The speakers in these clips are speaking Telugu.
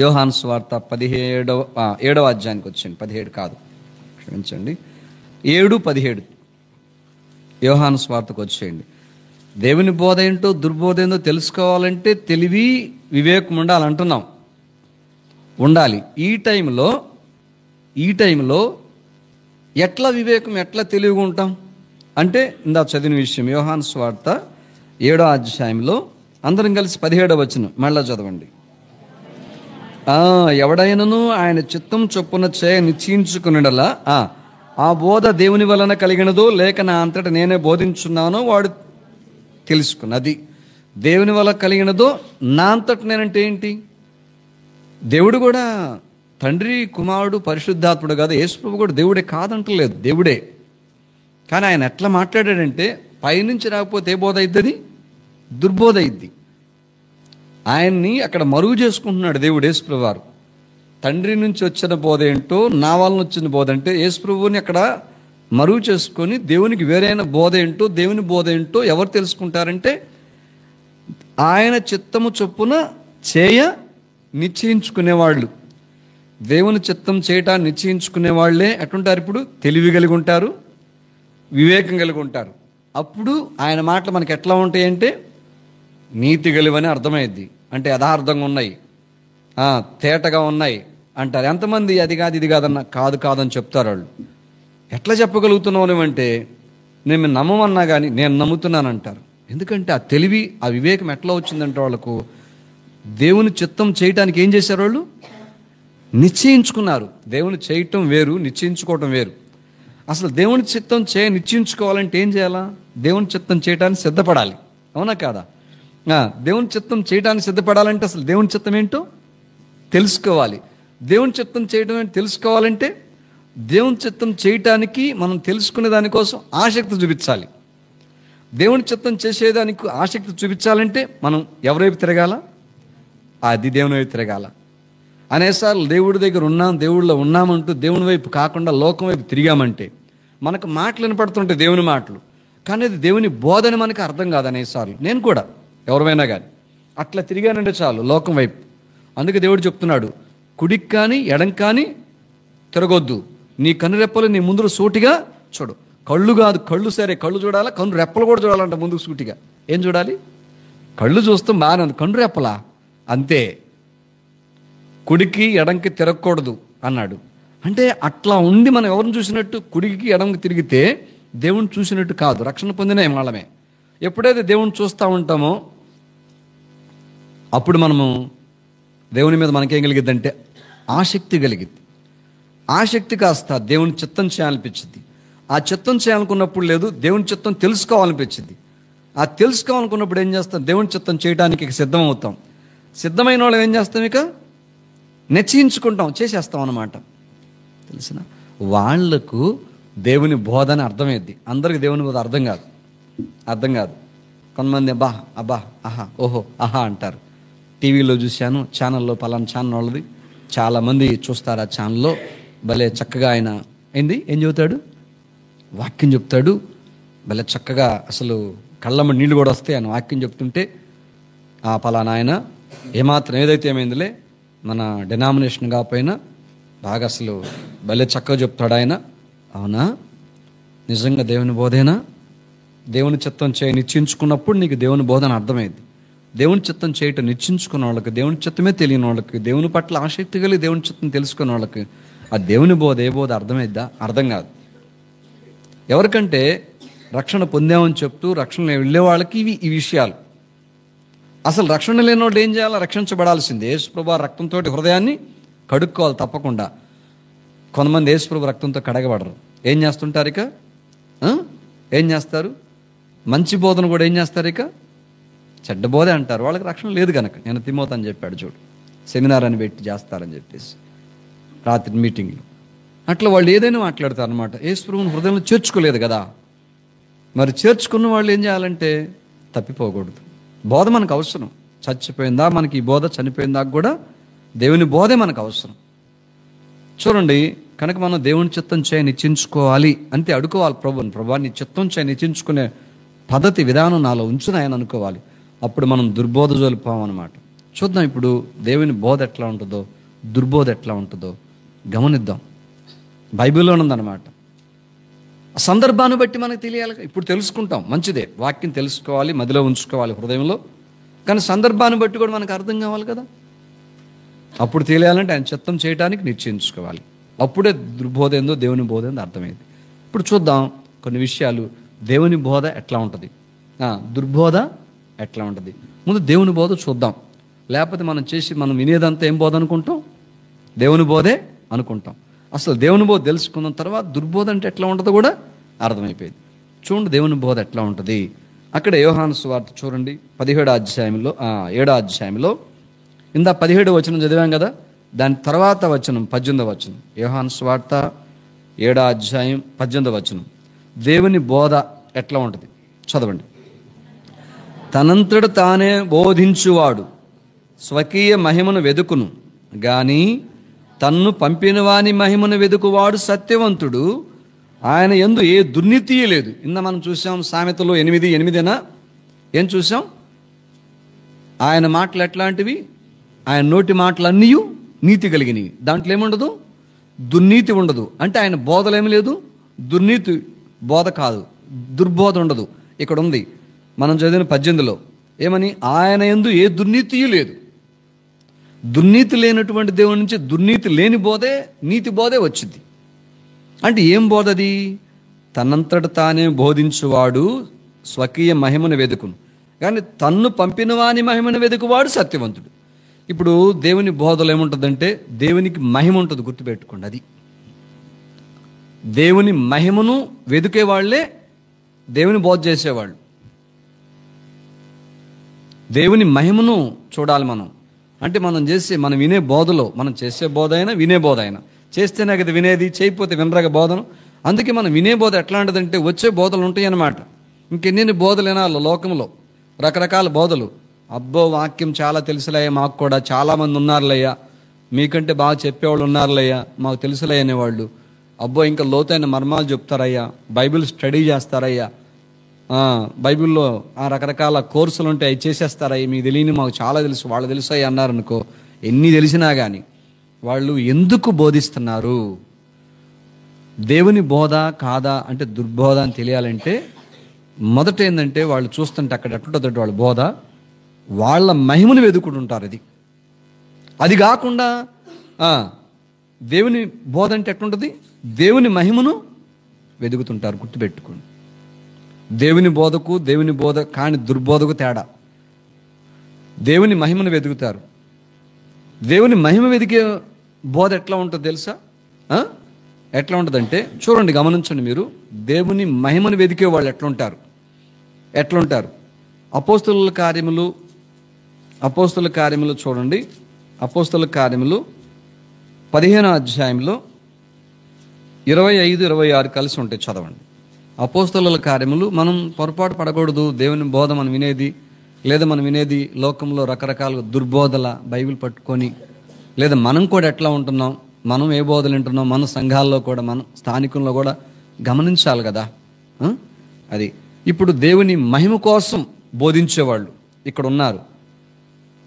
యోహాను సువార్త 7వ అధ్యాయానికి వచ్చండి. 17 కాదు, క్షమించండి, 7:17 యోహాను సువార్తకు వచ్చేయండి. దేవుని బోధ ఏంటో దుర్బోధ ఏంటో తెలుసుకోవాలంటే తెలివి వివేకం ఉండాలంటున్నాం. ఉండాలి. ఈ టైంలో ఎట్లా వివేకం ఎట్లా తెలివిగా ఉంటాం అంటే ఇందా చదివిన విషయం యోహాను సువార్త 7వ అధ్యాయంలో అందరం కలిసి 17వ వచనం మళ్ళా చదవండి. ఎవడైనను ఆయన చిత్తం చొప్పున చేయ నిశ్చయించుకునేలా ఆ బోధ దేవుని వలన కలిగినదో లేక నా అంతటా నేనే బోధించున్నానో వాడు తెలుసుకున్నది. దేవుని వల్ల కలిగినదో నా అంతట నేనంటే ఏంటి? దేవుడు కూడా తండ్రి, కుమారుడు, పరిశుద్ధాత్ముడు కాదు. యేసుప్రభు కూడా దేవుడే కాదంటలేదు, దేవుడే. కానీ ఆయన ఎట్లా మాట్లాడాడంటే పైనుంచి రాకపోతే ఏ బోధ అవుతుంది? దుర్బోధ అయింది. ఆయన్ని అక్కడ మరుగు చేసుకుంటున్నాడు దేవుడు. యేసుప్రభు వారు తండ్రి నుంచి వచ్చిన బోధ ఏంటో, నా వలన వచ్చిన బోధ అంటే యేసుప్రభుని అక్కడ మరుగు చేసుకొని దేవునికి వేరైన బోధ ఏంటో, దేవుని బోధ ఏంటో ఎవరు తెలుసుకుంటారంటే ఆయన చిత్తము చొప్పున చేయ నిశ్చయించుకునేవాళ్ళు. దేవుని చిత్తం చేయటాన్ని నిశ్చయించుకునే వాళ్ళే ఎట్లుంటారు? ఇప్పుడు తెలివి కలిగి ఉంటారు, వివేకం కలిగి ఉంటారు. అప్పుడు ఆయన మాటలు మనకి ఎట్లా ఉంటాయంటే నీతి గలివని అర్థమైద్ది. అంటే యథార్థంగా ఉన్నాయి, తేటగా ఉన్నాయి అంటారు. ఎంతమంది అది కాదు ఇది కాదన్న కాదని చెప్తారు వాళ్ళు. ఎట్లా చెప్పగలుగుతున్నావు అంటే నేను నమ్మమన్నా కానీ నేను నమ్ముతున్నాను అంటారు. ఎందుకంటే ఆ తెలివి ఆ వివేకం ఎట్లా వచ్చిందంటే వాళ్ళకు దేవుని చిత్తం చేయటానికి ఏం చేశారు? వాళ్ళు నిశ్చయించుకున్నారు. దేవుని చేయటం వేరు, నిశ్చయించుకోవటం వేరు. అసలు దేవుని చిత్తం నిశ్చయించుకోవాలంటే ఏం చేయాలా? దేవుని చిత్తం చేయడానికి సిద్ధపడాలి, అవునా కాదా? దేవుని చిత్తం చేయడానికి సిద్ధపడాలంటే అసలు దేవుని చిత్తం ఏంటో తెలుసుకోవాలి. దేవుని చిత్తం చేయడం ఏంటో తెలుసుకోవాలంటే దేవుని చిత్తం చేయటానికి మనం తెలుసుకునే దానికోసం ఆసక్తి చూపించాలి. దేవుని చిత్తం చేసేదానికి ఆసక్తి చూపించాలంటే మనం ఎవరైపు తిరగాల? అది దేవుని వైపు తిరగాల. అనేసార్లు దేవుడి దగ్గర ఉన్నాం, దేవుడిలో ఉన్నామంటూ దేవుని వైపు కాకుండా లోకం వైపు తిరిగామంటే మనకు మాటలు వినపడుతుంటే దేవుని మాటలు, కానీ అది దేవుని బోధన మనకు అర్థం కాదు. అనేసార్లు నేను కూడా ఎవరైనా కానీ అట్లా తిరిగానంటే చాలు లోకం వైపు. అందుకే దేవుడు చెప్తున్నాడు, కుడికి కానీ ఎడం కానీ తిరగొద్దు, నీ కన్ను రెప్పలు నీ ముందు సూటిగా చూడు. కళ్ళు కాదు, కళ్ళు సరే కళ్ళు చూడాలా, కన్ను రెప్పలు కూడా చూడాలంట ముందుకు సూటిగా. ఏం చూడాలి? కళ్ళు చూస్తాం బాగానే ఉంది, కన్ను రెప్పలా అంతే. కుడికి ఎడంకి తిరగకూడదు అన్నాడు. అంటే అట్లా ఉండి మనం ఎవరిని చూసినట్టు కుడికి ఎడంకి తిరిగితే దేవుని చూసినట్టు కాదు, రక్షణ పొందిన వాళ్ళమే. ఎప్పుడైతే దేవుని చూస్తూ ఉంటామో అప్పుడు మనము దేవుని మీద మనకేం కలిగిద్దంటే ఆసక్తి కలిగిద్ది. ఆసక్తి కాస్త దేవుని చిత్తం చేయాలనిపించింది. ఆ చిత్తం చేయాలనుకున్నప్పుడు లేదు, దేవుని చిత్తం తెలుసుకోవాలనిపించింది. ఆ తెలుసుకోవాలనుకున్నప్పుడు ఏం చేస్తాం? దేవుని చిత్తం చేయడానికి సిద్ధం అవుతాం. సిద్ధమైన వాళ్ళు ఏం చేస్తాం? ఇక నిశ్చయించుకుంటాం, చేసేస్తాం అన్నమాట. తెలిసిన వాళ్లకు దేవుని బోధన అర్థమైద్ది. అందరికి దేవుని బోధ అర్థం కాదు. కొంతమంది అబ్బా ఆహా ఓహో ఆహా అంటారు. టీవీలో చూశాను, ఛానల్లో పలానా ఛానల్ వాళ్ళది, చాలామంది చూస్తారు. ఆ ఛానల్లో భలే చక్కగా ఆయన ఏం చెబుతాడు? వాక్యం చెప్తాడు భలే చక్కగా. అసలు కళ్ళమ్మ నీళ్ళు కూడా వస్తాయి ఆయన వాక్యం చెప్తుంటే. పలానా ఆయన ఏమాత్రం ఏదైతే ఏమైందిలే, మన డినామినేషన్ కాకపోయినా బాగా అసలు భలే చక్కగా చెప్తాడు ఆయన. అవునా, నిజంగా దేవుని బోధేనా? దేవుని చిత్తం నిశ్చయించుకున్నప్పుడు నీకు దేవుని బోధన అర్థమైంది. దేవుని చిత్తం చేయటం నిశ్చయించుకున్న వాళ్ళకి, దేవుని చిత్తమే తెలియని వాళ్ళకి, దేవుని పట్ల ఆసక్తి కలిగి దేవుని చిత్తం తెలుసుకున్న వాళ్ళకి ఆ దేవుని బోధ ఏ బోధ అర్థమైద్దా? అర్థం కాదు. ఎవరికంటే రక్షణ పొందామని చెప్తూ రక్షణ వెళ్ళే వాళ్ళకి ఈ విషయాలు. అసలు రక్షణ లేని వాళ్ళు ఏం చేయాలి? రక్షించబడాల్సిందే. యేసుప్రభు రక్తంతో హృదయాన్ని కడుక్కోవాలి తప్పకుండా. కొంతమంది యేసుప్రభు రక్తంతో కడగబడరు. ఏం చేస్తుంటారు? ఇక ఏం చేస్తారు? మంచి బోధన కూడా ఏం చేస్తారు? ఇక చెడ్డ బోధే అంటారు. వాళ్ళకి రక్షణ లేదు కనుక. నేను తిమోతని చెప్పాడు చూడు, సెమినార్ అని పెట్టి చేస్తారని చెప్పేసి రాత్రి మీటింగ్లు. అట్లా వాళ్ళు ఏదైనా మాట్లాడతారు అనమాట. యేసుప్రభుని హృదయంలో చేర్చుకోలేదు కదా. మరి చేర్చుకున్న వాళ్ళు ఏం చేయాలంటే తప్పిపోకూడదు. బోధ మనకు అవసరం. చచ్చిపోయిందా మనకి ఈ బోధ, చనిపోయిందా కూడా దేవుని బోధే మనకు అవసరం. చూడండి, కనుక మనం దేవుని చిత్తం నిశ్చయించుకోవాలి అంటే అడుకోవాలి ప్రభుని. ప్రభు నీ చిత్తం నిశ్చయించుకునే పద్ధతి విధానం నాలో ఉంచున ఆయన అనుకోవాలి. అప్పుడు మనం దుర్బోధ జోలిపోమన్నమాట. చూద్దాం ఇప్పుడు దేవుని బోధ ఎట్లా ఉంటుందో, దుర్బోధ ఎట్లా ఉంటుందో గమనిద్దాం. బైబిల్లో ఉందన్నమాట. సందర్భాన్ని బట్టి మనకు తెలియాలి. ఇప్పుడు తెలుసుకుంటాం, మంచిదే, వాక్యం తెలుసుకోవాలి, మదిలో ఉంచుకోవాలి హృదయంలో. కానీ సందర్భాన్ని బట్టి కూడా మనకు అర్థం కావాలి కదా. అప్పుడు తెలియాలంటే ఆయన చిత్తం చేయడానికి నిశ్చయించుకోవాలి. అప్పుడే దుర్బోధ ఏందో దేవుని బోధ ఏందో అర్థమైంది. ఇప్పుడు చూద్దాం కొన్ని విషయాలు. దేవుని బోధ ఎట్లా ఉంటుంది, దుర్బోధ ఎట్లా ఉంటుంది. ముందు దేవుని బోధ చూద్దాం. లేకపోతే మనం వినేదంతా ఏం బోధ అనుకుంటాం? దేవుని బోధే అనుకుంటాం. అసలు దేవుని బోధ తెలుసుకున్న తర్వాత దుర్బోధ అంటే ఎట్లా ఉంటుందో కూడా అర్థమైపోయింది. చూడండి దేవుని బోధ ఎట్లా ఉంటుంది. అక్కడ యోహాను సువార్త చూడండి 17వ అధ్యాయంలో 7వ అధ్యాయంలో ఇందా 17వ వచనం చదివాం కదా, దాని తర్వాత వచనం 18వ వచనం. యోహాను సువార్త 7వ అధ్యాయం 18వ వచనం. దేవుని బోధ ఎట్లా ఉంటుంది చదవండి. తనంతట తానే బోధించువాడు స్వకీయ మహిమను వెదుకును, గాని తన్ను పంపిన వాని మహిమను వెదుకువాడు సత్యవంతుడు, ఆయన యందు ఏ దుర్నీతి లేదు. మనం చూసాం సామెతలు 8:8 ఏం చూసాం? ఆయన మాటలు ఎట్లాంటివి? ఆయన నోటి మాటలన్నీ నీతి కలిగినవి. దాంట్లో ఏముండదు? దుర్నీతి ఉండదు. అంటే ఆయన బోధలు ఏమి లేదు, దుర్నీతి బోధ కాదు, దుర్బోధ ఉండదు. ఇక్కడ ఉంది మనం చదివిన 18లో ఏమని? ఆయన యందు ఏ దుర్నీతి లేదు. దుర్నీతి లేనటువంటి దేవుని నుంచి దుర్నీతి లేని బోధే, నీతి బోధే వచ్చింది. అంటే ఏం బోధది? తనంతట తానే బోధించువాడు స్వకీయ మహిమను వెదుకును, కానీ తన్ను పంపిన వాని మహిమను వెదుకువాడు సత్యవంతుడు. ఇప్పుడు దేవుని బోధలో ఏముంటుందంటే దేవునికి మహిమ ఉంటుంది, గుర్తుపెట్టుకోండి. అది దేవుని మహిమను వెదుకే వాళ్ళే దేవుని బోధ చేసేవాళ్ళు. దేవుని మహిమను చూడాలి మనం. అంటే మనం వినే బోధలో, మనం చేసే బోధ అయినా వినే బోధ అయినా, చేస్తేనే కదా వినేది, చేయకపోతే వినరగ బోధను. అందుకే మనం వినే బోధ ఎట్లాంటిదంటే వచ్చే బోధలు ఉంటాయి అన్నమాట. ఇంకెన్ని బోధలు వినాలి లోకంలో, రకరకాల బోధలు. అబ్బో వాక్యం చాలా తెలుసులయ్యా, మాకు కూడా చాలామంది ఉన్నారులయ్యా, మీకంటే బాగా చెప్పేవాళ్ళు ఉన్నారులయ్యా, మాకు తెలుసులయ్య అనేవాళ్ళు. అబ్బో ఇంకా లోతైన మర్మాలు చెప్తారయ్యా, బైబిల్ స్టడీ చేస్తారయ్యా, బైబిల్లో రకరకాల కోర్సులు ఉంటాయి, అవి చేసేస్తారయ్యా, మీకు తెలియని మాకు చాలా తెలుసు, వాళ్ళు తెలుసాయి అన్నారనుకో. ఎన్ని తెలిసినా కానీ వాళ్ళు ఎందుకు బోధిస్తున్నారు? దేవుని బోధ కాదా అంటే దుర్బోధ అని తెలియాలంటే మొదట ఏంటంటే వాళ్ళు చూస్తుంటే అక్కడ ఎట్లుంటుందంటే వాళ్ళ బోధ వాళ్ళ మహిమను వెతుకుంటుంటారు. అది కాకుండా దేవుని బోధ అంటే ఎట్లుంటుంది? దేవుని మహిమను వెతుకుతుంటారు. గుర్తుపెట్టుకోండి, దేవుని బోధకు దేవుని బోధ కాని దుర్బోధకు తేడా. దేవుని మహిమను వెతుకుతారు. దేవుని మహిమ వెతికే బోధ ఎట్లా ఉంటుంది తెలుసా? ఎట్లా ఉంటుందంటే చూడండి, గమనించండి మీరు. దేవుని మహిమను వెతికే వాళ్ళు ఎట్లుంటారు? అపోస్తలుల కార్యములు చూడండి. అపోస్తలుల కార్యములు 15వ అధ్యాయంలో 25, 26 కలిసి ఉంటాయి, చదవండి. అపోస్తలుల కార్యములు. మనం పొరపాటు పడకూడదు. దేవుని బోధ మనం వినేది, లేదా మనం వినేది లోకంలో రకరకాల దుర్బోధల బైబిల్ పట్టుకొని, లేదా మనం కూడా ఎట్లా ఉంటున్నాం, మనం ఏ బోధలు వింటున్నాం, మన సంఘాల్లో కూడా, మన స్థానికంలో కూడా గమనించాలి కదా. అది ఇప్పుడు దేవుని మహిమ కోసం బోధించేవాళ్ళు ఇక్కడ ఉన్నారు.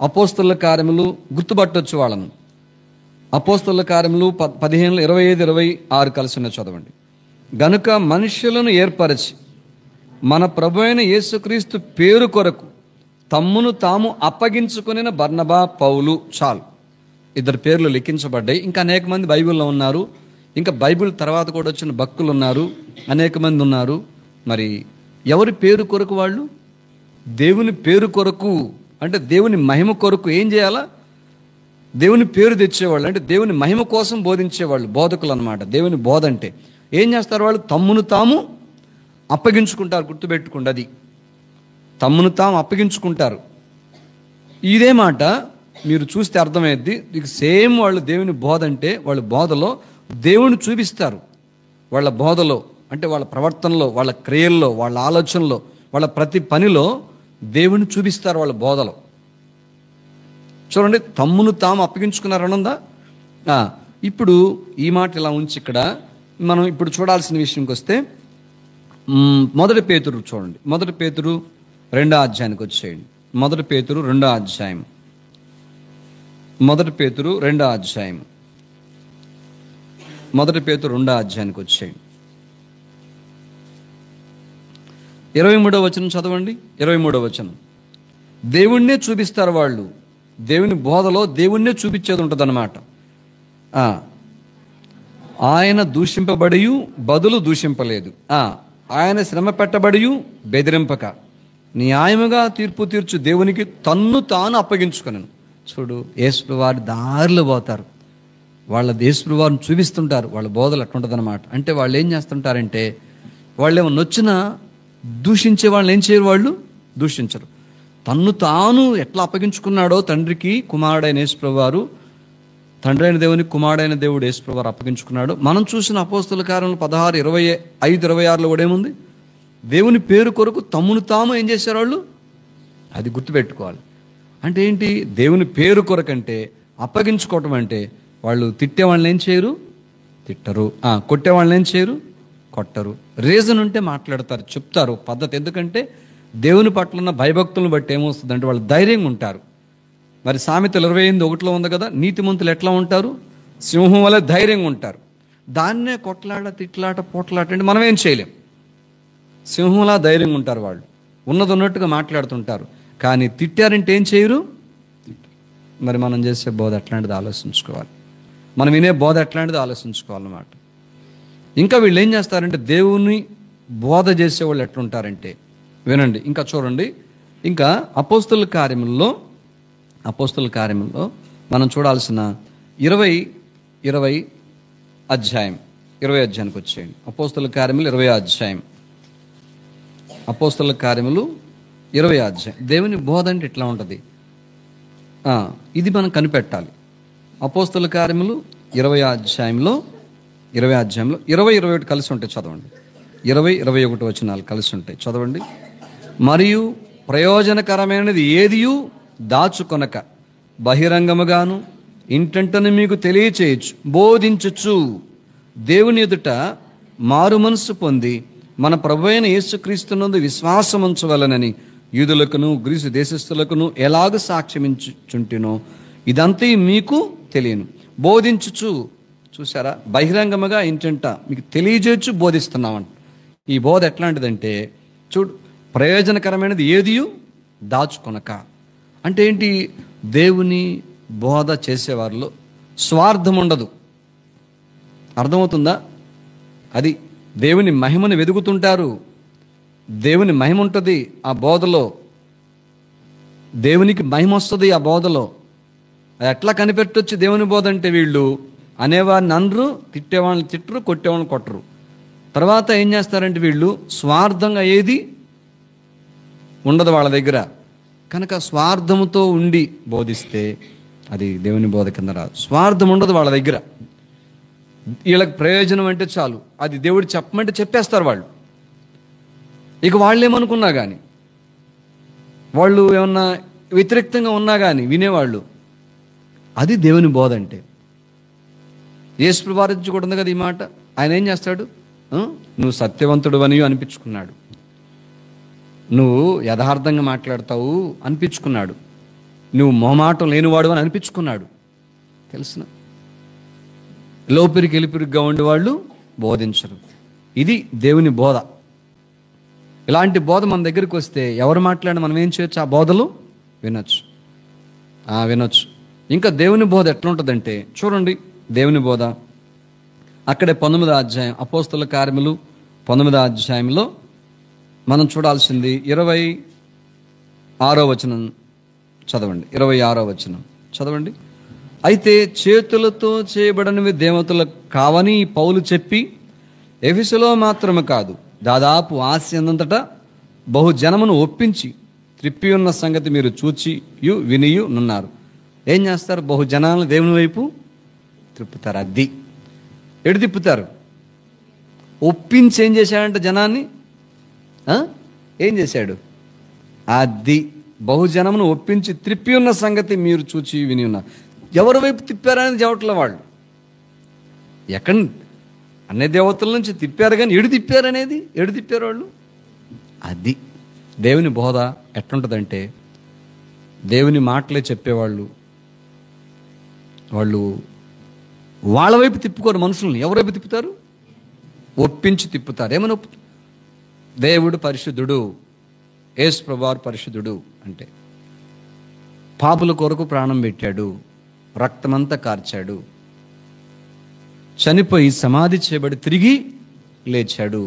అపోస్తలుల కార్యములు గుర్తుపట్టొచ్చు వాళ్ళను. అపోస్తలుల కార్యములు 15, 25, 26 కలిసి ఉన్న చదవండి. గనుక మనుష్యులను ఏర్పరచి మన ప్రభు అయిన యేసుక్రీస్తు పేరు కొరకు తమ్మును తాము అప్పగించుకుని బర్నబా, పౌలు, చాలు, 2 పేర్లు లిఖించబడ్డాయి. ఇంకా అనేక మంది బైబిల్లో ఉన్నారు. ఇంకా బైబిల్ తర్వాత కూడా వచ్చిన భక్తులు ఉన్నారు, అనేక మంది ఉన్నారు. మరి ఎవరి పేరు కొరకు? వాళ్ళు దేవుని పేరు కొరకు, అంటే దేవుని మహిమ కొరకు ఏం చేయాలా? దేవుని పేరు తెచ్చేవాళ్ళు, అంటే దేవుని మహిమ కోసం బోధించేవాళ్ళు, బోధకులు అన్నమాట. దేవుని బోధ అంటే ఏం చేస్తారు? వాళ్ళు తమ్మును తాము అప్పగించుకుంటారు. గుర్తుపెట్టుకోండి, అది తమ్మును తాము అప్పగించుకుంటారు. ఇదే మాట మీరు చూస్తే అర్థమైద్ది. ఇక సేమ్ వాళ్ళు దేవుని బోధ అంటే వాళ్ళ బోధలో దేవుని చూపిస్తారు. వాళ్ళ బోధలో అంటే వాళ్ళ ప్రవర్తనలో, వాళ్ళ క్రియల్లో, వాళ్ళ ఆలోచనలో, వాళ్ళ ప్రతి పనిలో దేవుని చూపిస్తారు వాళ్ళ బోధలో. చూడండి, తమ్మును తాము అప్పగించుకున్నారనుందా? ఇప్పుడు ఈ మాట ఇలా ఉంచి ఇక్కడ మనం ఇప్పుడు చూడాల్సిన విషయంకి వస్తే 1 పేతురు చూడండి. 1 పేతురు 2వ అధ్యాయానికి వచ్చేయండి. 1 పేతురు 2వ అధ్యాయం మొదటి పేతురు 2వ అధ్యాయం, మొదటి పేతురు 2వ అధ్యాయానికి వచ్చేయండి. 23వ వచనం చదవండి. 23వ వచనం. దేవుణ్ణే చూపిస్తారు వాళ్ళు. దేవుని బోధలో దేవుణ్ణే చూపించేది ఉంటుంది అన్నమాట. ఆయన దూషింపబడి బదులు దూషింపలేదు, ఆయన శ్రమ పెట్టబడి బెదిరింపక న్యాయముగా తీర్పు తీర్చు దేవునికి తన్ను తాను అప్పగించుకున్నాను. చూడు, యేసు వారి దారిలో పోతారు, వాళ్ళ యేసు వారిని చూపిస్తుంటారు. వాళ్ళ బోధలు అట్లుంటుంది అనమాట. అంటే వాళ్ళు ఏం చేస్తుంటారంటే, వాళ్ళు ఏమన్నా వచ్చినా దూషించే వాళ్ళని ఏం చేయరు, వాళ్ళు దూషించరు. తన్ను తాను ఎట్లా అప్పగించుకున్నాడో తండ్రికి కుమారుడైన యేసు వారు, తండ్రి అయిన దేవునికి కుమారుడైన దేవుడు యేసు వారు అప్పగించుకున్నాడు. మనం చూసిన అపోస్తల కార్యములు 16:25-26లో కూడా ఏముంది, దేవుని పేరు కొరకు తమ్మును తాము ఏం చేశారు వాళ్ళు, అది గుర్తుపెట్టుకోవాలి. అంటే ఏంటి, దేవుని పేరు కొరకంటే అప్పగించుకోవటం అంటే వాళ్ళు తిట్టే వాళ్ళని ఏం చేయరు, తిట్టరు. కొట్టే వాళ్ళని ఏం చేయరు, కొట్టరు. రీజన్ ఉంటే మాట్లాడతారు, చెప్తారు పద్ధతి. ఎందుకంటే దేవుని పట్ల ఉన్న భయభక్తులను బట్టి ఏమొస్తుందంటే వాళ్ళు ధైర్యంగా ఉంటారు. మరి సామెతలు 28:1లో ఉంది కదా, నీతిమంతులు ఎట్లా ఉంటారు, సింహం వల్ల ధైర్యంగా ఉంటారు. దాన్నే కొట్లాట, తిట్లాట, పోట్లాట అంటే మనం ఏం చేయలేం. సింహంలా ధైర్యంగా ఉంటారు వాళ్ళు, ఉన్నది ఉన్నట్టుగా మాట్లాడుతుంటారు. కానీ తిట్టారంటే ఏం చేయరు. మరి మనం చేసే బోధ ఎట్లాంటిది ఆలోచించుకోవాలి, మనం వినే బోధ ఎట్లాంటిది ఆలోచించుకోవాలన్నమాట. ఇంకా వీళ్ళు ఏం చేస్తారంటే, దేవుని బోధ చేసేవాళ్ళు ఎట్లుంటారంటే, వినండి ఇంకా చూడండి. ఇంకా అపోస్తల కార్యముల్లో మనం చూడాల్సిన 20 అధ్యాయానికి వచ్చేయండి. అపోస్తల కార్యములు 20వ అధ్యాయం. అపోస్తల కార్యములు 20వ అధ్యాయం. దేవుని బోధ అంటే ఎట్లా ఉంటుంది, ఇది మనం కనిపెట్టాలి. అపోస్తల కార్యములు 20వ అధ్యాయంలో 20-21 కలిసి ఉంటాయి, చదవండి. 20-21 వచనాలు కలిసి ఉంటాయి, చదవండి. మరియు ప్రయోజనకరమైనది ఏదియు దాచుకొనక బహిరంగముగాను ఇంటంటను మీకు తెలియచేయచ్చు, బోధించుచు దేవుని ఎదుట మారు మనసు పొంది మన ప్రభువైన యేసుక్రీస్తునందు విశ్వాసముంచవలనని యూదులకును గ్రీసు దేశస్థులకును ఎలాగ సాక్ష్యమించుచుంటినో ఇదంతా మీకు తెలియను. బోధించుచు, చూసారా, బహిరంగముగా ఇంటంట మీకు తెలియజేయచ్చు, బోధిస్తున్నామంట. ఈ బోధ ఎట్లాంటిదంటే, చూడు, ప్రయోజనకరమైనది ఏదియు దాచుకొనక. అంటే ఏంటి, దేవుని బోధ చేసేవారిలో స్వార్థం ఉండదు. అర్థమవుతుందా? అది దేవుని మహిమను వెతుకుతుంటారు, దేవుని మహిమ ఉంటుంది ఆ బోధలో, దేవునికి మహిమ వస్తుంది ఆ బోధలో. అది ఎట్లా కనిపెట్టొచ్చు దేవుని బోధ అంటే, వీళ్ళు అనేవారిని అనరు, తిట్టేవాళ్ళని తిట్టరు, కొట్టేవాళ్ళని కొట్టరు. తర్వాత ఏం చేస్తారంటే, వీళ్ళు స్వార్థంగా ఏది ఉండదు వాళ్ళ దగ్గర. కనుక స్వార్థముతో ఉండి బోధిస్తే అది దేవుని బోధ కింద రాదు. స్వార్థం ఉండదు వాళ్ళ దగ్గర. వీళ్ళకి ప్రయోజనం అంటే చాలు, అది దేవుడు చెప్పమంటే చెప్పేస్తారు వాళ్ళు. ఇక వాళ్ళు ఏమనుకున్నా కానీ, వాళ్ళు ఏమన్నా వ్యతిరేక్తంగా ఉన్నా కానీ వినేవాళ్ళు. అది దేవుని బోధ అంటే. యేసు వారి నుంచి కూడా ఉంది కదా ఈ మాట. ఆయన ఏం చేస్తాడు, నువ్వు సత్యవంతుడు అని అనిపించుకున్నాడు, నువ్వు యథార్థంగా మాట్లాడతావు అనిపించుకున్నాడు, నువ్వు మొహమాటం లేనివాడు అని అనిపించుకున్నాడు. తెలుసునా, లోపిరికి ఎలిపిరిగ్గా ఉండేవాళ్ళు బోధించరు. ఇది దేవుని బోధ. ఇలాంటి బోధ మన దగ్గరికి వస్తే ఎవరు మాట్లాడినా మనం ఏం చేయొచ్చు, ఆ బోధలు వినొచ్చు. ఇంకా దేవుని బోధ ఎట్లుంటుందంటే, చూడండి దేవుని బోధ అక్కడే 19వ అధ్యాయం, అపోస్తల కార్యములు 19వ అధ్యాయంలో మనం చూడాల్సింది 26వ వచనం చదవండి. 26వ వచనం చదవండి. అయితే చేతులతో చేయబడినవి దేవతలకు కావని పౌలు చెప్పి ఎఫెసులో మాత్రమే కాదు, దాదాపు ఆసియందంతటా బహుజనమును ఒప్పించి త్రిప్పి ఉన్న సంగతి మీరు చూచియు వినియు నున్నారు. ఏం చేస్తారు, బహుజనాలను దేవుని వైపు తిప్పుతారు. అది ఎడు తిప్పుతారు, ఒప్పించి ఏం చేశాడంటే జనాన్ని, ఏం చేశాడు, అది బహుజనమును ఒప్పించి త్రిప్పి ఉన్న సంగతి మీరు చూచి విని ఉన్నారు. ఎవరి వైపు తిప్పారనేది చెప్పట్లే వాళ్ళు. ఎక్కడ అన్ని దేవతల నుంచి తిప్పారు, కానీ ఎడు తిప్పారు వాళ్ళు. అది దేవుని బోధ ఎట్లుంటుందంటే, దేవుని మాటలే చెప్పేవాళ్ళు, వాళ్ళు వాళ్ళ వైపు తిప్పుకోరు మనుషుల్ని. ఎవరి వైపు తిప్పుతారు? ఒప్పించి తిప్పుతారు. ఏమని దేవుడు పరిశుద్ధుడు, యేసు ప్రభువారు పరిశుద్ధుడు అంటే పాపుల కొరకు ప్రాణం పెట్టాడు, రక్తమంతా కార్చాడు, చనిపోయి సమాధి చేయబడి తిరిగి లేచాడు,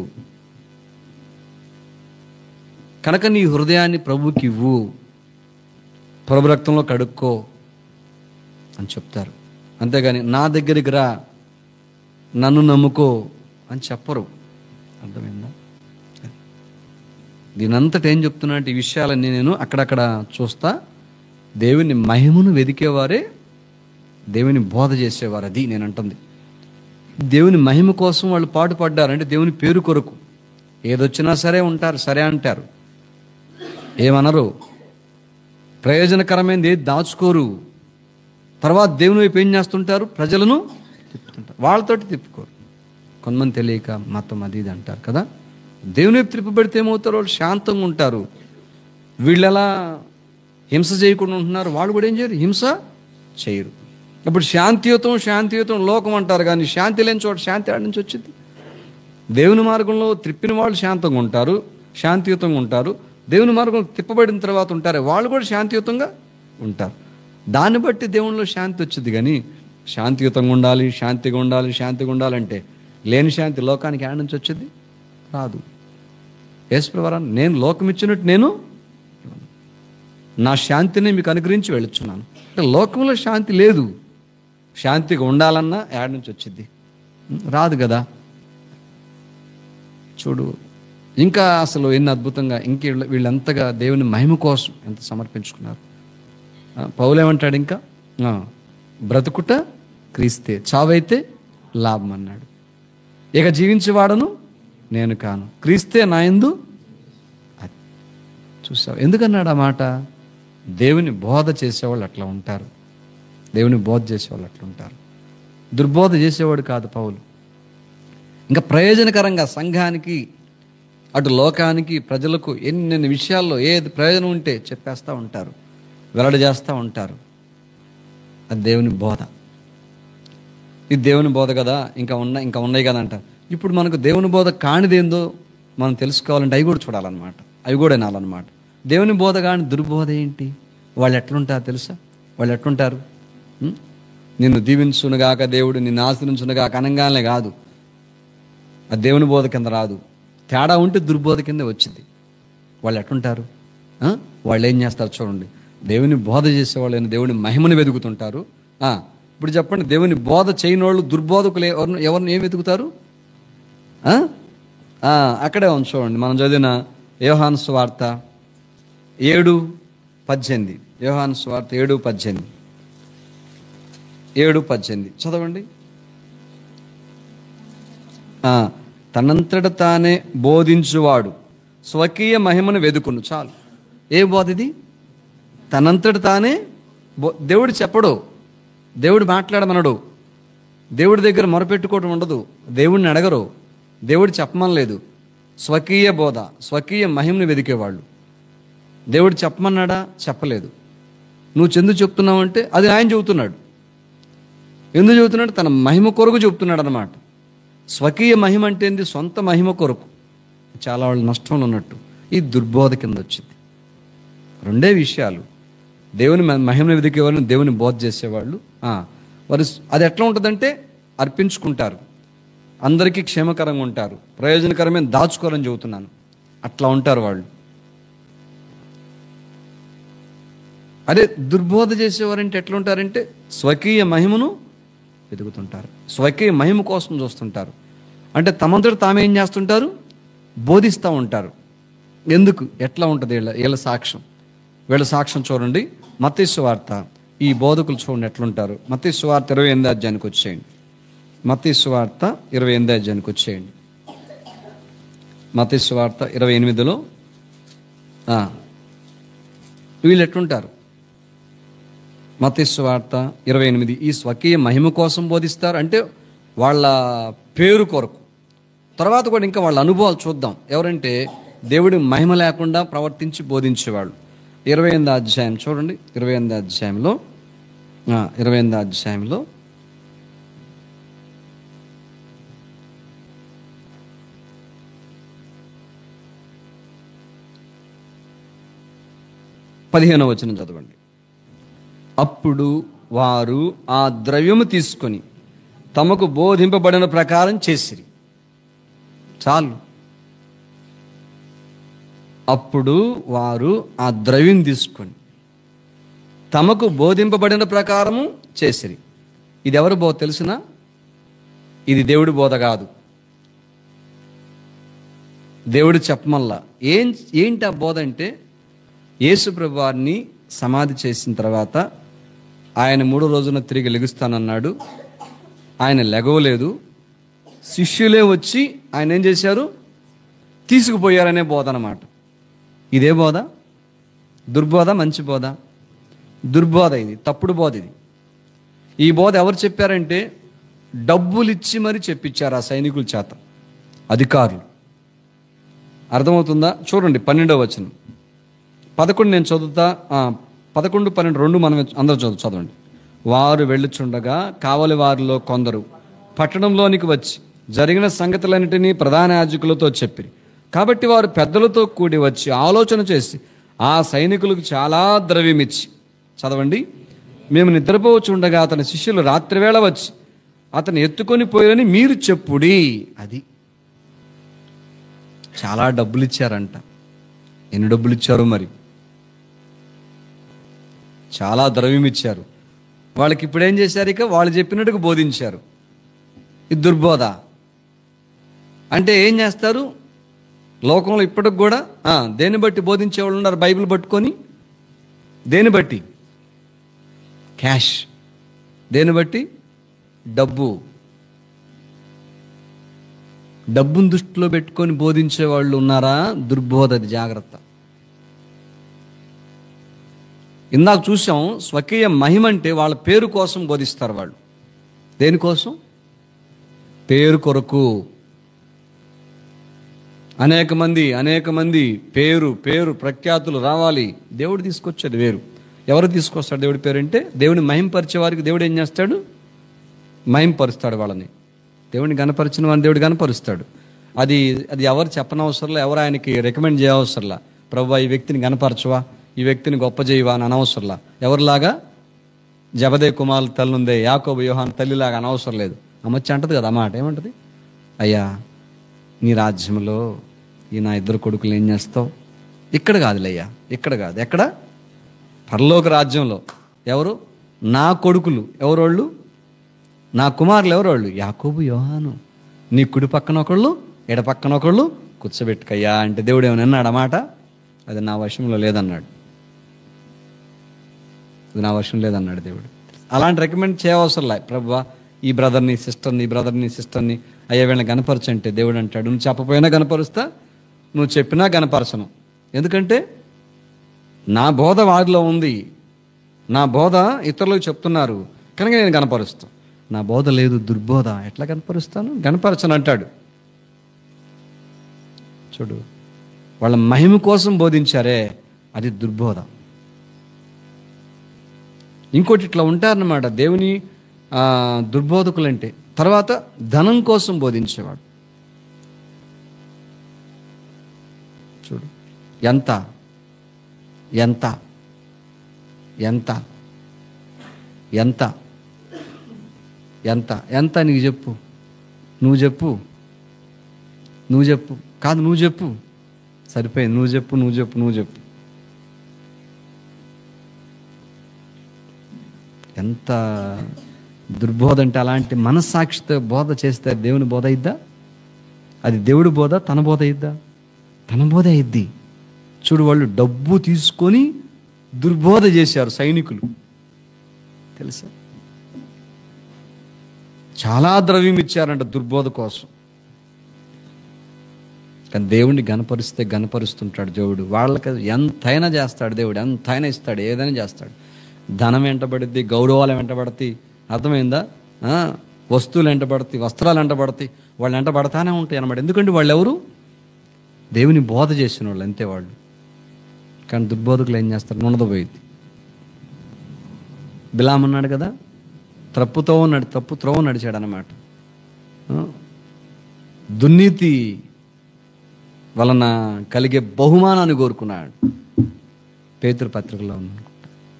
కనుక నీ హృదయాన్ని ప్రభువుకి ఇవ్వు, ప్రభు రక్తంలో కడుక్కో అని చెప్తారు. అంతేగాని నా దగ్గరికి రా, నన్ను నమ్ముకో అని చెప్పరు. అర్థమైందా? దీనంతటి ఏం చెప్తున్నా అంటే ఈ విషయాలన్నీ నేను అక్కడక్కడ చూస్తా. దేవుని మహిమను వెదికేవారే దేవుని బోధ చేసేవారు. అది నేను అంటుంది. దేవుని మహిమ కోసం వాళ్ళు పాటుపడ్డారు అంటే దేవుని పేరు కొరకు ఏదొచ్చినా సరే ఉంటారు, సరే అంటారు, ఏమనరు, ప్రయోజనకరమైనది ఏది దాచుకోరు. తర్వాత దేవుని వైపు ఏం చేస్తుంటారు? ప్రజలను తిప్పుతుంటారు. వాళ్ళతోటి తిప్పుకోరు. కొంతమంది తెలియక మతం అది ఇది అంటారు కదా. దేవుని వైపు తిప్పబెడితే ఏమవుతారు? వాళ్ళు శాంతంగా ఉంటారు. వీళ్ళు ఎలా హింస చేయకుండా ఉంటున్నారు, వాళ్ళు కూడా ఏం చేయరు, హింస చేయరు. ఇప్పుడు శాంతియుతం లోకం అంటారు, కానీ శాంతి లేని చోట శాంతి ఆడి నుంచి వచ్చింది. దేవుని మార్గంలో త్రిప్పిన వాళ్ళు శాంతంగా ఉంటారు, శాంతియుతంగా ఉంటారు. దేవుని మార్గంలో తిప్పబడిన తర్వాత ఉంటారు, వాళ్ళు కూడా శాంతియుతంగా ఉంటారు. దాన్ని బట్టి దేవునిలో శాంతి వచ్చింది. కానీ శాంతియుతంగా ఉండాలి, శాంతిగా ఉండాలంటే లేని శాంతి లోకానికి ఆడి నుంచి వచ్చింది రాదు. యేసు ప్రభువారు నేను లోకం ఇచ్చినట్టు నేను నా శాంతిని మీకు అనుగ్రహించి వెళుచున్నాను అంటే లోకంలో శాంతి లేదు. శాంతిగా ఉండాలన్నా యాడ్ నుంచి వచ్చింది, రాదు కదా. చూడు ఇంకా అసలు ఎన్ని అద్భుతంగా వీళ్ళంతగా దేవుని మహిమ కోసం ఎంత సమర్పించుకున్నారు. పౌలు ఏమంటాడు ఇంకా? బ్రతుకుట క్రీస్తే, చావైతే లాభం అన్నాడు. ఇక జీవించేవాడను నేను కాను, క్రీస్తే నా యందు. అది చూసావు ఎందుకన్నాడు ఆ మాట? దేవుని బోధ చేసేవాళ్ళు అట్లా ఉంటారు. దుర్బోధ చేసేవాడు కాదు పౌలు. ఇంకా ప్రయోజనకరంగా సంఘానికి, అటు లోకానికి, ప్రజలకు ఎన్నెన్ని విషయాల్లో ఏది ప్రయోజనం ఉంటే చెప్పేస్తూ ఉంటారు, వెల్లడి చేస్తూ ఉంటారు. అది దేవుని బోధ. ఇది దేవుని బోధ కదా, ఇంకా ఉన్నాయి కదా అంటారు. ఇప్పుడు మనకు దేవుని బోధ కానిదేందో మనం తెలుసుకోవాలంటే అవి కూడా చూడాలన్నమాట, అవి కూడా వినాలన్నమాట. దేవుని బోధ కాని దుర్బోధ ఏంటి? వాళ్ళు ఎట్లుంటారు తెలుసా? వాళ్ళు ఎట్లుంటారు? నిన్ను దీవించునుగాక దేవుడు, నిన్ను ఆశ్రయించునుగాక అనంగానే కాదు, అది దేవుని బోధ కింద రాదు. తేడా ఉంటే దుర్బోధ కింద వచ్చింది. వాళ్ళు ఎట్లుంటారు? వాళ్ళు ఏం చేస్తారు చూడండి. దేవుని బోధ చేసేవాళ్ళు దేవుని మహిమను వెతుకుతుంటారు. ఇప్పుడు చెప్పండి, దేవుని బోధ చేయని వాళ్ళు దుర్బోధకులు ఎవరిని ఏం వెతుకుతారు? అక్కడే ఉంది చూడండి, మనం చదివిన యోహాను సువార్త 7:18. యోహాను సువార్త 7:18 చదవండి. తనంతట తానే బోధించువాడు స్వకీయ మహిమను వెదుకును. చాలు. ఏ బోధ ఇది? తనంతట తానే దేవుడు చెప్పడు, దేవుడు మాట్లాడమనడు, దేవుడి దగ్గర మొరపెట్టుకోవడం ఉండదు, దేవుడిని అడగరు, దేవుడు చెప్పమనలేదు. స్వకీయ బోధ, స్వకీయ మహిమను వెదికేవాళ్ళు. దేవుడు చెప్పమన్నాడా? చెప్పలేదు. నువ్వు ఎందుకు చెప్తున్నావు అంటే అది ఆయన చెబుతున్నాడు. ఎందుకు చెబుతున్నాడు? తన మహిమ కొరకు చెబుతున్నాడు అన్నమాట. స్వకీయ మహిమ అంటే ఏంది? సొంత మహిమ కొరకు. చాలా వాళ్ళు నష్టంలో ఉన్నట్టు ఈ దుర్బోధ కింద వచ్చింది. రెండే విషయాలు, దేవుని మహిమను వెదికేవాళ్ళు, దేవుని బోధ చేసేవాళ్ళు. వారు అది ఎట్లా ఉంటుందంటే అర్పించుకుంటారు, అందరికీ క్షేమకరంగా ఉంటారు, ప్రయోజనకరమైన దాచుకోవాలని చెబుతున్నాను, అట్లా ఉంటారు వాళ్ళు. అదే దుర్బోధ చేసేవారంటే ఎట్లా ఉంటారంటే స్వకీయ మహిమను వెతుకుతుంటారు, స్వకీయ మహిమ కోసం చూస్తుంటారు. అంటే తమంతట తామేం చేస్తుంటారు? బోధిస్తూ ఉంటారు. ఎందుకు? ఎట్లా ఉంటుంది వీళ్ళ సాక్ష్యం? వీళ్ళ సాక్ష్యం చూడండి. మత్తయి సువార్త, ఈ బోధకులు చూడండి ఎట్లుంటారు. మత్తయి సువార్త 28వ అధ్యాయానికి వచ్చేయండి. మత్తయి సువార్త 28వ అధ్యాయానికి వచ్చేయండి. మత్తయి సువార్త 28లో వీళ్ళు ఎట్లుంటారు? మత్తయి సువార్త 28. ఈ స్వకీయ మహిమ కోసం బోధిస్తారు అంటే వాళ్ళ పేరు కొరకు. తర్వాత కూడా ఇంకా వాళ్ళ అనుభవాలు చూద్దాం. ఎవరంటే దేవుడి మహిమ లేకుండా ప్రవర్తించి బోధించేవాళ్ళు. 28వ అధ్యాయం చూడండి. 28వ అధ్యాయంలో 28వ అధ్యాయంలో 15వ వచనం చదవండి. అప్పుడు వారు ఆ ద్రవ్యము తీసుకొని తమకు బోధింపబడిన ప్రకారం చేసిరి. చాలు. అప్పుడు వారు ఆ ద్రవ్యం తీసుకొని తమకు బోధింపబడిన ప్రకారము చేసిరి. ఇది ఎవరి బోధ తెలుసునా? ఇది దేవుడి బోధ కాదు. దేవుడు చెప్పమల్లా. ఏంటి ఆ బోధ అంటే, యేసు ప్రభు వారిని సమాధి చేసిన తర్వాత ఆయన 3వ రోజున తిరిగి లెగుస్తానన్నాడు. ఆయన లెగవలేదు. శిష్యులే వచ్చి ఆయన ఏం చేశారు? తీసుకుపోయారనే బోధ అన్నమాట. ఇదే బోధ? దుర్బోధ, మంచి బోధ? దుర్బోధ. ఇది తప్పుడు బోధ. ఇది ఈ బోధ ఎవరు చెప్పారంటే, డబ్బులు ఇచ్చి మరి చెప్పించారు ఆ సైనికుల చేత, అధికారులు. అర్థమవుతుందా? చూడండి 12వ వచనం. 11 నేను చదువుతా. 11, 12 రెండు మనం అందరూ చదవండి. వారు వెళ్ళుచుండగా కావలి వారిలో కొందరు పట్టణంలోనికి వచ్చి జరిగిన సంగతులన్నిటినీ ప్రధాన యాజకులతో చెప్పిరి. కాబట్టి వారు పెద్దలతో కూడి వచ్చి ఆలోచన చేసి ఆ సైనికులకు చాలా ద్రవ్యమిచ్చి, చదవండి, మేము నిద్రపోవచ్చుండగా అతని శిష్యులు రాత్రివేళ వచ్చి అతను ఎత్తుకొని పోయారని మీరు చెప్పుడి. అది చాలా డబ్బులు ఇచ్చారంట. ఎన్ని డబ్బులు ఇచ్చారు మరి? చాలా ద్రవ్యం ఇచ్చారు. వాళ్ళకి ఇప్పుడు ఏం చేశారు? ఇక వాళ్ళు చెప్పినట్టుగా బోధించారు. ఇది దుర్బోధ. అంటే ఏం చేస్తారు లోకంలో ఇప్పటికి కూడా? దేన్ని బట్టి బోధించేవాళ్ళు ఉన్నారు? బైబిల్ పట్టుకొని. దేన్ని బట్టి? క్యాష్. దేన్ని బట్టి? డబ్బు. డబ్బును దృష్టిలో పెట్టుకొని బోధించే వాళ్ళు ఉన్నారా? దుర్బోధది. జాగ్రత్త. ఇందాక చూసాం, స్వకీయ మహిమ అంటే వాళ్ళ పేరు కోసం బోధిస్తారు వాళ్ళు. దేనికోసం? పేరు కొరకు. అనేక మంది పేరు ప్రఖ్యాతులు రావాలి. దేవుడు తీసుకొచ్చాడు వేరు. ఎవరు తీసుకొస్తాడు దేవుడి పేరు అంటే? దేవుని మహింపరిచే వారికి దేవుడు ఏం చేస్తాడు? మహింపరుస్తాడు వాళ్ళని. దేవుడిని గణపరిచిన వాడిని దేవుడు గణపరుస్తాడు. అది ఎవరు చెప్పనవసరంలా, ఎవరు ఆయనకి రికమెండ్ చేయవసరంలా. ప్రభువా ఈ వ్యక్తిని గణపరచవా, ఈ వ్యక్తిని గొప్ప చేయవా అని అనవసరంలా. ఎవరిలాగా? జబదే కుమారుల తల్లుందే యాకోబు యోహాను తల్లిలాగా అనవసరం లేదు. అమ్మచ్చి అంటది కదా అన్నమాట. ఏమంటది? అయ్యా నీ రాజ్యంలో ఈ నా 2 కొడుకులు ఏం చేస్తావు? ఇక్కడ కాదులయ్యా, ఇక్కడ కాదు. ఎక్కడ? పరలోక రాజ్యంలో. ఎవరు? నా కొడుకులు. ఎవరోళ్ళు? నా కుమారులు. ఎవరోళ్ళు? యాకోబు యోహాను. నీ కుడి పక్కన ఒకళ్ళు, ఎడ పక్కన ఒకళ్ళు కూర్చోబెట్టుకయ్యా అంటే దేవుడు ఏమైనా అన్నాడు అన్నమాట? అది నా వశంలో లేదన్నాడు. అది నా వశం లేదన్నాడు దేవుడు. అలాంటి రికమెండ్ చేయవసరంలే. ప్రభువా ఈ బ్రదర్ని సిస్టర్ని అయ్యా వీళ్ళని గణపరచంటే దేవుడు అంటాడు, నువ్వు చెప్పపోయినా గణపరుస్తా, నువ్వు చెప్పినా గణపరచను. ఎందుకంటే నా బోధ వారిలో ఉంది. నా బోధ ఇతరులకు చెప్తున్నారు కనుక నేను గణపరుస్తాను. నా బోధ లేదు, దుర్బోధ, ఎట్లా గణపరుస్తాను? గణపరచను అంటాడు. చూడు, వాళ్ళ మహిమ కోసం బోధించారే, అది దుర్బోధ. ఇంకోటి ఇట్లా ఉంటారన్నమాట దేవుని దుర్బోధకులంటే. తర్వాత ధనం కోసం బోధించేవాడు. చూడు, ఎంత ఎంత ఎంత ఎంత ఎంత ఎంత నీకు చెప్పు, నువ్వు చెప్పు కాదు, నువ్వు చెప్పు. సరిపోయింది. నువ్వు చెప్పు. ఎంత దుర్బోధ అంటే, అలాంటి మనస్సాక్షితో బోధ చేస్తే దేవుని బోధ అయిద్దా? అది దేవుడి బోధ? తన బోధ అయిద్దా? తన బోధ అయిద్ది. చూడు, వాళ్ళు డబ్బు తీసుకొని దుర్బోధ చేశారు సైనికులు. తెలుసా? చాలా ద్రవ్యం ఇచ్చారంట దుర్బోధ కోసం. కానీ దేవుడిని గణపరిస్తే గణపరుస్తుంటాడు దేవుడు. వాళ్ళకి ఎంతైనా చేస్తాడు దేవుడు, ఎంతైనా ఇస్తాడు, ఏదైనా చేస్తాడు. ధనం వెంటబడుద్ది, గౌరవాలు వెంటబడతాయి. అర్థమైందా? వస్తువులు వెంటబడతాయి, వస్త్రాలు వెంటబడతాయి, వాళ్ళు వెంటబడతానే ఉంటాయి అన్నమాట. ఎందుకంటే వాళ్ళు ఎవరు? దేవుని బోధ చేసిన వాళ్ళు, అంతే వాళ్ళు. కానీ దుర్బోధకులు ఏం చేస్తారు? ఉన్నది పోయింది. బిలాం ఉన్నాడు కదా, తప్పు త్రోవ నడిచాడు అన్నమాట. దుర్నీతి వలన కలిగే బహుమానాన్ని కోరుకున్నాడు. పేతురు పత్రికలో ఉంది,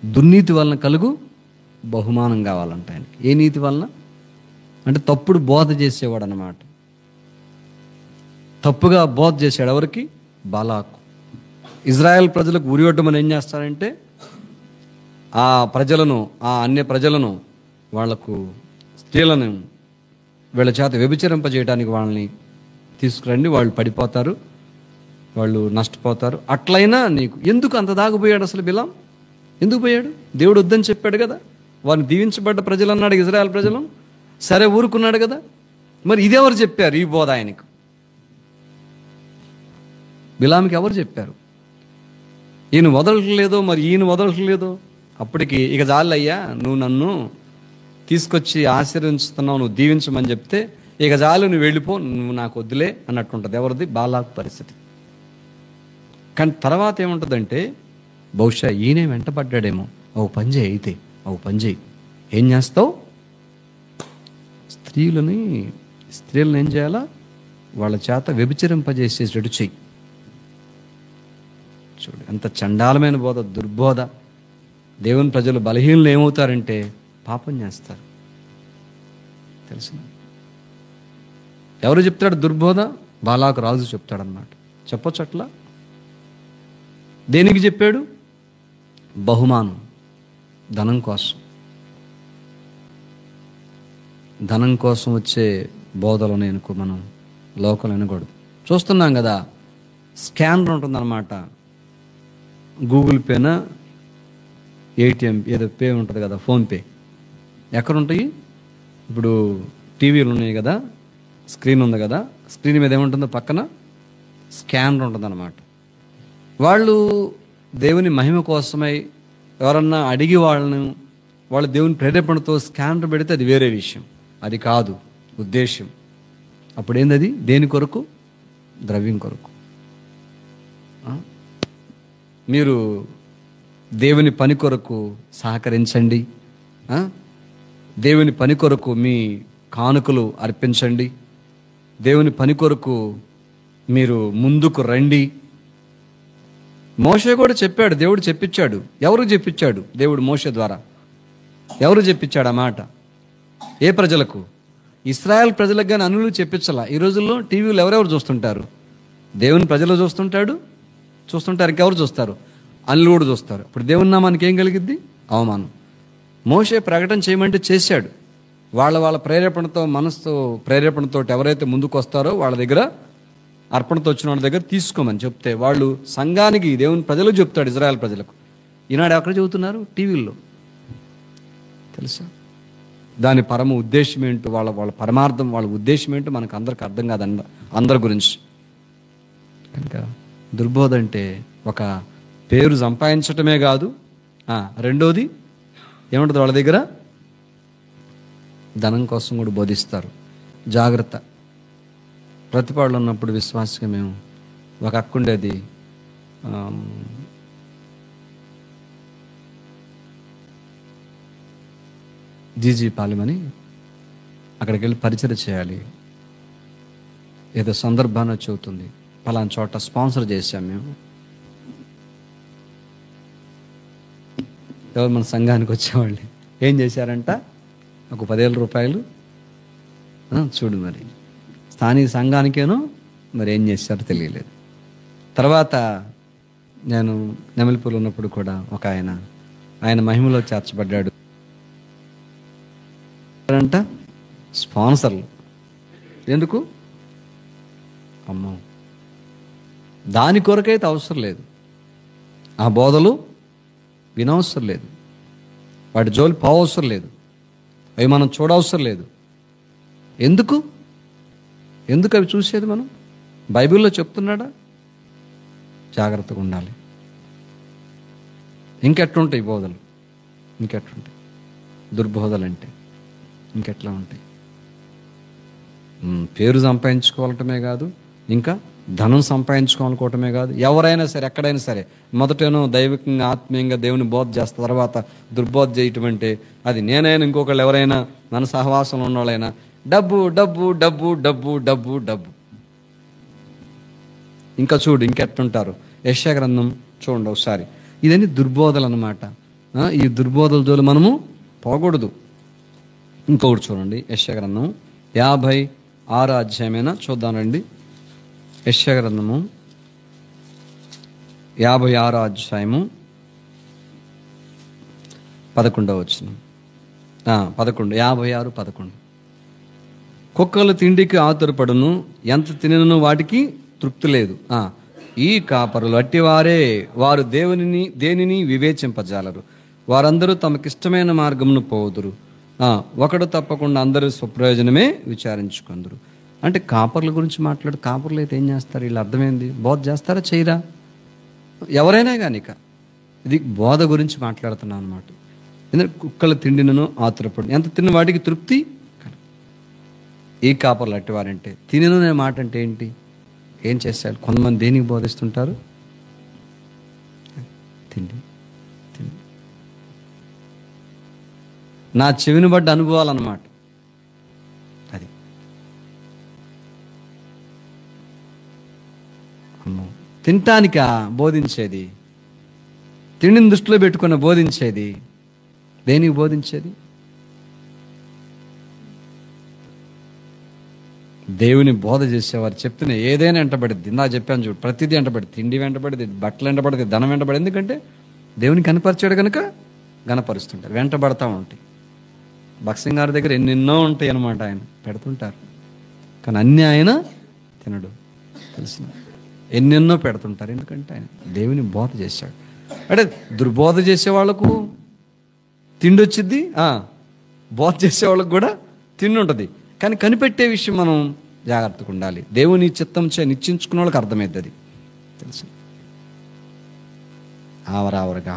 దుర్నీతి వలన కలుగు బహుమానం కావాలంట ఆయనకి. ఏ నీతి వలన అంటే తప్పుడు బోధ చేసేవాడు అన్నమాట. తప్పుగా బోధ చేశాడు ఎవరికి? బాలాకు. ఇజ్రాయెల్ ప్రజలకు ఉరియొడ్డమని ఏం చేస్తారంటే ఆ ప్రజలను, ఆ అన్య ప్రజలను, వాళ్లకు స్త్రీలను వీళ్ళ చేత వ్యభిచరింపజేయడానికి వాళ్ళని తీసుకురండి, వాళ్ళు పడిపోతారు, వాళ్ళు నష్టపోతారు. అట్లయినా నీకు ఎందుకు అంత దాగిపోయాడు అసలు బిలాం? ఎందుకు పోయాడు? దేవుడు వద్దని చెప్పాడు కదా, వారిని దీవించబడ్డ ప్రజలు అన్నాడు ఇజ్రాయెల్ ప్రజలు. సరే ఊరుకున్నాడు కదా, మరి ఇదెవరు చెప్పారు ఈ బోధ ఆయనకు? బిలాంకి ఎవరు చెప్పారు? ఈయన వదలట్లేదో, మరి ఈయన వదలట్లేదో. అప్పటికి ఇక చాలయ్యా, నువ్వు నన్ను తీసుకొచ్చి ఆశీర్వదించుతున్నావు, నువ్వు దీవించమని చెప్తే ఇక చాలు, నువ్వు వెళ్ళిపో, నువ్వు నాకు వద్దులే అన్నట్టుంటుంది. ఎవరిది? బాలాకు పరిస్థితి. కానీ తర్వాత ఏముంటుందంటే బహుశా ఈయనే వెంటబడ్డాడేమో. ఓ పని చేయి, అయితే ఓ పని చేయి, ఏం చేస్తావు? స్త్రీలను ఏం చేయాలా? వాళ్ళ చేత వ్యభిచరింపజేసేటట్టు చెయ్యి. చూడు ఎంత చండాలమైన బోధ, దుర్బోధ. దేవుని ప్రజలు బలహీనలు ఏమవుతారంటే పాపం చేస్తారు. తెలుసు ఎవరు చెప్తాడు దుర్బోధ? బాలాకు రాజు చెప్తాడనమాట. చెప్పొచ్చు అట్లా. దేనికి చెప్పాడు? బహుమానం, ధనం కోసం. ధనం కోసం వచ్చే బోధలు నేను మనం లోకల్ వినకూడదు. చూస్తున్నాం కదా, స్కానర్ ఉంటుందన్నమాట. గూగుల్ పేనా, ఏటీఎం ఏదో పే ఉంటుంది కదా, ఫోన్పే. ఎక్కడుంటాయి? ఇప్పుడు టీవీలు ఉన్నాయి కదా, స్క్రీన్ ఉంది కదా, స్క్రీన్ మీద ఏముంటుందో పక్కన స్కానర్ ఉంటుందన్నమాట. వాళ్ళు దేవుని మహిమ కోసమై ఎవరన్నా అడిగి వాళ్ళు దేవుని ప్రేరేపణతో స్కానర్ పెడితే అది వేరే విషయం, అది కాదు ఉద్దేశం. అప్పుడు ఏంది? దేని కొరకు? ద్రవ్యం కొరకు. మీరు దేవుని పని కొరకు సహకరించండి, దేవుని పని కొరకు మీ కానుకలు అర్పించండి, దేవుని పని కొరకు మీరు ముందుకు రండి. మోషే కూడా చెప్పాడు, దేవుడు చెప్పించాడు. ఎవరు చెప్పించాడు? దేవుడు మోషే ద్వారా. ఎవరు చెప్పించాడు ఆ మాట? ఏ ప్రజలకు? ఇశ్రాయేల్ ప్రజలకు. కానీ అనులు చెప్పించాల. ఈ రోజుల్లో టీవీలు ఎవరెవరు చూస్తుంటారు? దేవుని ప్రజలు చూస్తుంటారు. ఇంకెవరు చూస్తారు? అనులు కూడా చూస్తారు. ఇప్పుడు దేవుని నామానికి ఏం కలిగిద్ది? అవమానం. మోషే ప్రకటన చేయమంటే చేశాడు. వాళ్ళ ప్రేరేపణతో, మనసుతో ప్రేరేపణతో ఎవరైతే ముందుకు వస్తారో వాళ్ళ దగ్గర, అర్పణతో వచ్చిన వాళ్ళ దగ్గర తీసుకోమని చెప్తే వాళ్ళు సంఘానికి, దేవుని ప్రజలకు చెప్తాడు, ఇజ్రాయెల్ ప్రజలకు. ఈనాడు ఎక్కడ చెబుతున్నారు? టీవీల్లో. తెలుసా దాని పరమ ఉద్దేశం ఏంటో, వాళ్ళ పరమార్థం, వాళ్ళ ఉద్దేశం ఏంటో మనకు అందరికి అర్థం కాదు, అందరి గురించి. కనుక దుర్బోధ అంటే ఒక పేరు సంపాదించటమే కాదు, రెండోది ఏముంటుంది వాళ్ళ దగ్గర? ధనం కోసం కూడా బోధిస్తారు. జాగ్రత్త. ప్రతిపాడులు ఉన్నప్పుడు విశ్వాసంగా మేము ఒక అక్క ఉండేది, జీజీ పాలెమని. అక్కడికి వెళ్ళి పరిచయం చేయాలి. ఏదో సందర్భాన్ని చెబుతుంది, పలానా చోట స్పాన్సర్ చేశాం మేము. ఎవరు మన సంఘానికి వచ్చేవాళ్ళు ఏం చేశారంట? ఒక 10,000 రూపాయలు. చూడు మరి స్థానిక సంఘానికేనో మరి ఏం చేశారో తెలియలేదు. తర్వాత నేను నెమలిపూర్లో ఉన్నప్పుడు కూడా ఒక ఆయన మహిమలో చేర్చబడ్డాడు అంట. స్పాన్సర్లు ఎందుకు? అమ్మో, దాని కొరకైతే అవసరం లేదు. ఆ బోధలు వినవసరం లేదు, వాటి జోలి పోవసరం లేదు, అవి మనం చూడవసరం లేదు. ఎందుకు అవి చూసేది? మనం బైబిల్లో చెప్తున్నాడా? జాగ్రత్తగా ఉండాలి. ఇంకెట్లుంటాయి బోధలు? ఇంకెట్లుంటాయి దుర్బోధలు? అంటే ఇంకెట్లా ఉంటాయి? పేరు సంపాదించుకోవటమే కాదు, ఇంకా ధనం సంపాదించుకోవాలనుకోవటమే కాదు, ఎవరైనా సరే ఎక్కడైనా సరే మొదటేనో దైవికంగా ఆత్మీయంగా దేవుని బోధ చేస్తా, తర్వాత దుర్బోధ చేయటం అంటే అది నేనైనా ఇంకొకళ్ళు ఎవరైనా మన సహవాసంలో ఉన్నవాళ్ళైనా డబ్బు డబ్బు డబ్బు డబ్బు డబ్బు డబ్బు. ఇంకా చూడు ఇంకెట్టుంటారు. యెషయా గ్రంథం చూడండి ఒకసారి. ఇదన్నీ దుర్బోధలు అన్నమాట. ఈ దుర్బోధల జోలు మనము పోకూడదు. ఇంకొకటి చూడండి, యెషయా గ్రంథం 56 అధ్యాయమైనా చూద్దాం రండి. యెషయా గ్రంథము 56 అధ్యాయము 11వ వచనం. 56:11. కుక్కలు తిండికి ఆతురపడును, ఎంత తినను వాటికి తృప్తి లేదు. ఈ కాపరులు అట్టివారే, వారు దేనిని వివేచింపజాలరు. వారందరూ తమకిష్టమైన మార్గమును పోదురు. ఒకడు తప్పకుండా అందరూ స్వప్రయోజనమే విచారించుకుందరు. అంటే కాపర్ల గురించి మాట్లాడు. కాపర్లు అయితే ఏం చేస్తారు? వీళ్ళు అర్థమైంది. బోధ చేస్తారా చేయరా? ఎవరైనా కానీ ఇది బోధ గురించి మాట్లాడుతున్నాను అనమాట. ఎందుకంటే కుక్కల తిండినను ఆతురపడు, ఎంత తిన్న వాటికి తృప్తి. ఈ కాపర్లు అట్టివారంటే తినను అనే మాట అంటే ఏంటి? ఏం చేస్తారు? కొంతమంది దేనికి బోధిస్తుంటారు? తిండి. నా చెవిని బడ్డ అనుభవాలన్నమాట. అది తింటానిక బోధించేది, తిండిని దృష్టిలో పెట్టుకుని బోధించేది. దేనికి బోధించేది? దేవుని బోధ చేసేవారు చెప్తున్న ఏదైనా వెంటబడింది. ఇందా చెప్పాను చూడు, ప్రతిదీ వెంటబడింది. తిండి వెంటబడింది, బట్టలు వెంటబడింది, ధనం వెంటబడింది. ఎందుకంటే దేవుని కనపరిచాడు కనుక గనపరుస్తుంటారు, వెంటబడతా ఉంటాయి. భక్సింగ్ గారి దగ్గర ఎన్నెన్నో ఉంటాయి అన్నమాట. ఆయన పెడుతుంటారు, కానీ అన్నీ ఆయన తినడు. తెలిసిన ఎన్నెన్నో పెడుతుంటారు. ఎందుకంటే ఆయన దేవుని బోధ చేశాడు. అంటే దుర్బోధ చేసే వాళ్ళకు తిండి వచ్చింది, బోధ చేసే వాళ్ళకు కూడా తిండి ఉంటుంది. కానీ కనిపెట్టే విషయం మనం జాగ్రత్తగా ఉండాలి. దేవుని చిత్తం నిశ్చయించుకున్న వాళ్ళకి అర్థమైద్ది. అది తెలుసు. ఆవరావరగా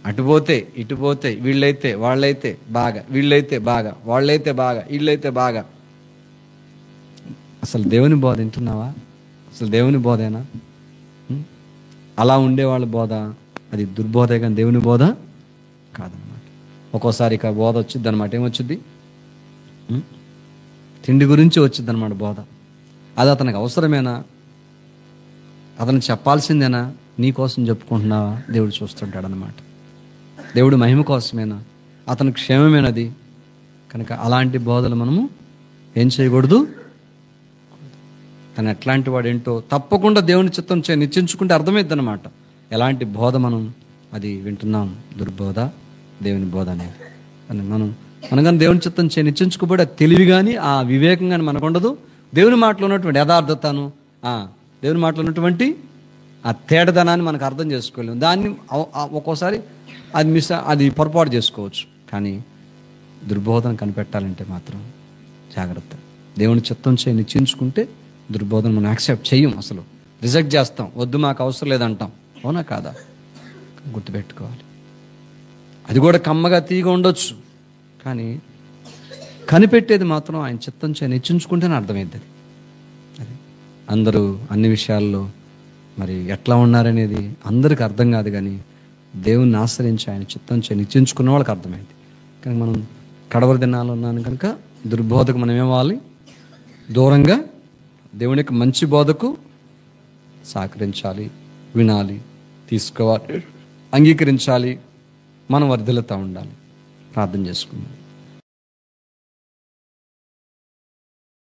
అటుపోతే ఇటుపోతే, వీళ్ళైతే వాళ్ళైతే బాగా, వీళ్ళైతే బాగా, వాళ్ళైతే బాగా, వీళ్ళైతే బాగా. అసలు దేవుని బోధ వింటున్నావా? అసలు దేవుని బోధేనా? అలా ఉండేవాళ్ళ బోధ అది దుర్బోధే, కానీ దేవుని బోధ కాదన్నమాట. ఒక్కోసారి ఇక బోధ వచ్చింది అనమాట. ఏమొచ్చుద్ది? తిండి గురించి వచ్చింది అనమాట బోధ. అది అతనికి అవసరమేనా? అతను చెప్పాల్సిందేనా? నీ కోసం చెప్పుకుంటున్నావా? దేవుడు చూస్తుంటాడు అన్నమాట. దేవుడు మహిమ కోసమేనా? అతని క్షేమమేనది. కనుక అలాంటి బోధలు మనము ఏం చేయకూడదు. తను ఎట్లాంటి వాడు ఏంటో తప్పకుండా దేవుని చిత్తం నిశ్చయించుకుంటే అర్థమైద్ది అనమాట. ఎలాంటి బోధ మనం అది వింటున్నాం. దుర్బోధ, దేవుని బోధ అనేది. అని మనం కానీ దేవుని చిత్తం నిశ్చయించుకోబడి ఆ తెలివి కానీ ఆ వివేకం కానీ మనకు ఉండదు. దేవుని మాటలో ఉన్నటువంటి యథార్థతను, దేవుని మాటలో ఉన్నటువంటి ఆ తేటదనాన్ని మనకు అర్థం చేసుకోలేము. దాన్ని ఒక్కోసారి అది పొరపాటు చేసుకోవచ్చు. కానీ దుర్బోధన కనిపెట్టాలంటే మాత్రం జాగ్రత్త. దేవుని చిత్తం నిశ్చయించుకుంటే దుర్బోధన మనం యాక్సెప్ట్ చెయ్యం, అసలు రిజెక్ట్ చేస్తాం. వద్దు, మాకు అవసరం లేదంటాం. అవునా కాదా? గుర్తుపెట్టుకోవాలి. అది కూడా కమ్మగా తీగా ఉండొచ్చు, కానీ కనిపెట్టేది మాత్రం ఆయన చిత్తం నిశ్చయించుకుంటేనే అర్థమైద్ది. అది అందరూ అన్ని విషయాల్లో మరి ఎట్లా ఉన్నారనేది అందరికి అర్థం కాదు, కానీ దేవుణ్ణి ఆశ్రయించి ఆయన చిత్తం నిశ్చయించుకున్న వాళ్ళకి అర్థమైంది. కానీ మనం కడవరి దినాలు ఉన్నాను కనుక దుర్బోధకు మనం ఏమవ్వాలి? దూరంగా దేవుని యొక్క మంచి బోధకు సహకరించాలి, వినాలి, తీసుకోవాలి, అంగీకరించాలి. మనం వర్ధిల్లుతూ ఉండాలి. ప్రార్థన చేసుకుందాం.